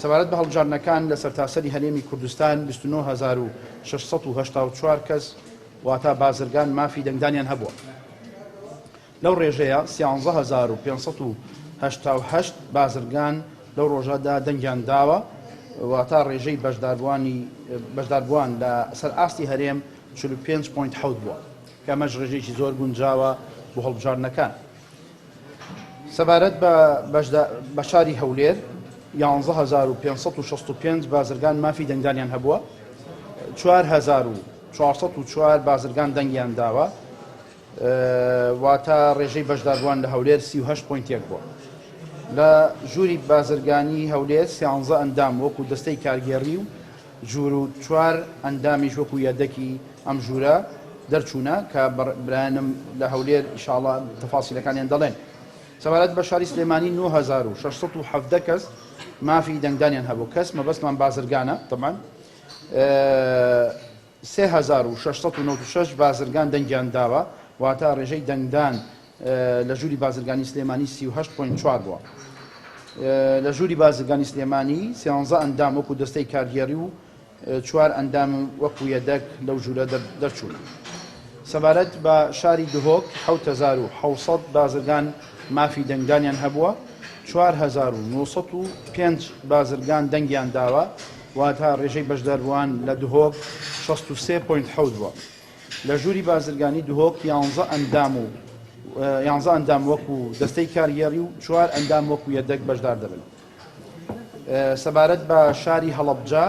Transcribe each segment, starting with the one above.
سەبارەت بە هەڵبژاردنەکان لە سەرتاسەری هەرێمی کوردستان 29684 کەس واتە بازرگان مافی دەنگدانیان هەبووە. لەو ڕێژەیە 13588 بازرگان لەو ڕۆژەدا دەنگیان داوە واتە ڕێژەی بەشداربووان لە سەر ئاستی هەرێم 45.7 بووە کە ئەمەش ڕێژەیەکی زۆر گونجاوە بۆ هەڵبژاردنەکان. سەبارەت بە شاری هەولێر 11565 بازرگان مافی دەنگدانیان هەبووە، 4404 بازرگان دەنگیان داوە واتە ڕێژەی بەشداربووان لە هەولێر 38.1 بووە. لە ژووری بازرگانی هەولێر 13 ئەندام وەکو دەستەی کارگێڕی و ژوور و 4 ئەندامیش وەکو یادەکی ئەم ژوورە دەرچوونە کە برایانم لە هەولێر ئینشاڵڵا تەفاسیلەکانیان دەڵێن. سەبارەت بە شاری سلێمانی 9617 کەس مافی دەنگدانیان هەبوو. کەس مەبەستمان بازرگانە طبعاً 3696 بازرگان دەنگیان داوە واتە ڕێژەی دەنگدان لە ژووری بازرگانی سلێمانی 38.4 بووە. لە ژووری بازرگانی سلێمانی 13 ئەندام وەکو دەستەی کارگێڕی و 4 ئەندام وەکو یەدەک لەو ژوورە دەرچوون. سەبارەت بە شاری دهۆک 7700 بازرگان مافی دەنگدانیان هەبووە، 4905 بازرگان دەنگیان داوە واتە ڕێژەی بەشداربووان لە دهۆک 63.7 بووە. لە ژووری بازرگانی دهۆک 11 ئەندام وەکو دەستەی کارگێڕی و 4 ئەندام وەکو یەدەک بەشدار دەبن. سەبارەت بە شاری هەڵەبجە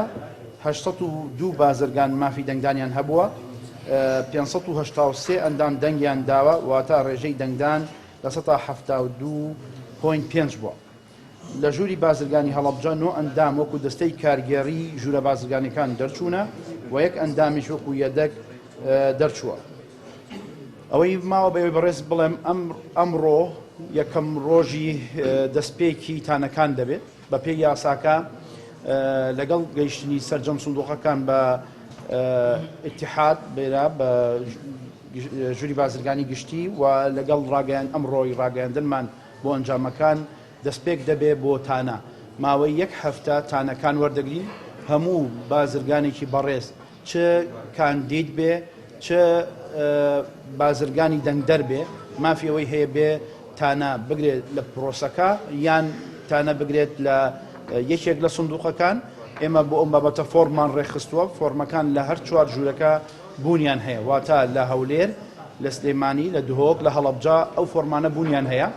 802 بازرگان مافی دەنگدانیان هەبووە، 573 ئەندام دەنگیان داوە واتە ڕێژەی دەنگدان لە 172.5 بووە. لە ژووری بازرگانی هەڵەبجە 9 ئەندام وەکو دەستەی کارگێڕی ژوورە بازرگانەکان دەرچوونە و 1 ئەندامیش وەکو یەدەک دەرچووە. ئەوەی ماوە بەوەی بەڕێز بڵێم ئەمڕۆ یەکەم ڕۆژی دەستپێکی تانەکان دەبێت بە پێی یاساکە لەگەڵ گەیشتنی سەرجەم سندوقەکان بە ئیتیحاد بێرا بە ژووری بازرگانی گشتی و لەگەڵ ئەمڕۆی ڕاگەیاندنمان بۆ ئەنجامەکان دەستپێک دەبێت بۆ تانە. ماوەی 1 هەفتە تانەکان وەردەگرین، هەموو بازرگانێکی بەڕێز چ کاندید بێ چ بازرگانی دەنگدەر بێ مافیەوەی هەیە بێ تانە بگرێت لە پرۆسەکە یان تانە بگرێت لە یەکێک لە سندوقەکان. ئێمە بۆ ئەم بابەتە فۆرمان ڕێخستووە، فۆرمەکان لە هەر 4 ژوورەکە بوونیان هەیە واتە لە هەولێر، لە سلێمانی، لە دهۆک، لە هەڵەبجە ئەو فۆرمانە بوونیان هەیە.